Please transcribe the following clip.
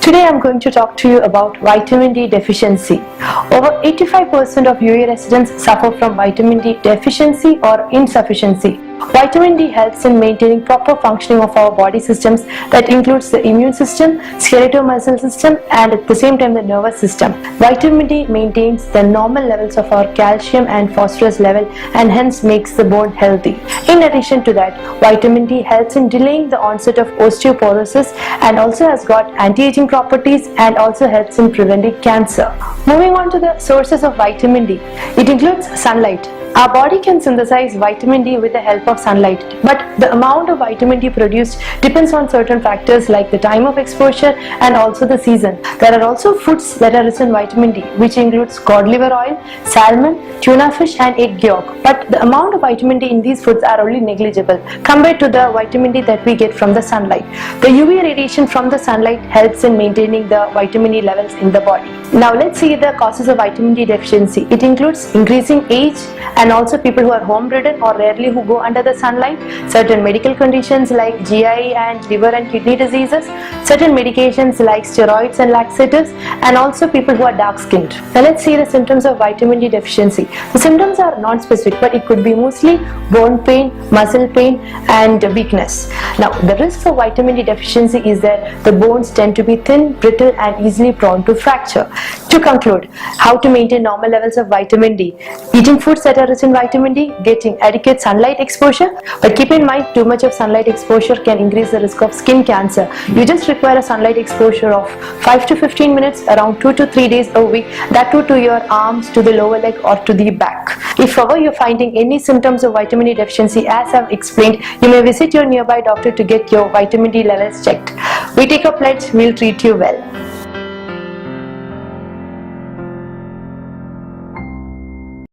Today I'm going to talk to you about vitamin D deficiency. Over 85% of UAE residents suffer from vitamin D deficiency or insufficiency. Vitamin D helps in maintaining proper functioning of our body systems that includes the immune system, skeletal muscle system, and at the same time the nervous system. Vitamin D maintains the normal levels of our calcium and phosphorus level and hence makes the bone healthy. In addition to that, vitamin D helps in delaying the onset of osteoporosis and also has got anti-aging properties and also helps in preventing cancer. Moving on to the sources of vitamin D, it includes sunlight. Our body can synthesize vitamin D with the help of sunlight, but the amount of vitamin D produced depends on certain factors like the time of exposure and also the season. There are also foods that are rich in vitamin D, which includes cod liver oil, salmon, tuna fish and egg yolk, but the amount of vitamin D in these foods are only negligible compared to the vitamin D that we get from the sunlight. The UV radiation from the sunlight helps in maintaining the vitamin D levels in the body. Now let's see the causes of vitamin D deficiency. It includes increasing age and also people who are home ridden or rarely who go under the sunlight, certain medical conditions like GI and liver and kidney diseases, certain medications like steroids and laxatives, and also people who are dark skinned. Now let's see the symptoms of vitamin D deficiency. The symptoms are non-specific, but it could be mostly bone pain, muscle pain and weakness. Now the risks of vitamin D deficiency is that the bones tend to be thin, brittle and easily prone to fracture. To conclude, how to maintain normal levels of vitamin D: eating foods that are rich in vitamin D, getting adequate sunlight exposure, but keep in mind too much of sunlight exposure can increase the risk of skin cancer. You just require a sunlight exposure of 5 to 15 minutes around 2 to 3 days a week, that too to your arms, to the lower leg or to the back. If ever you're finding any symptoms of vitamin D deficiency as I've explained, you may visit your nearby doctor to get your vitamin D levels checked. We take a pledge, we'll treat you well.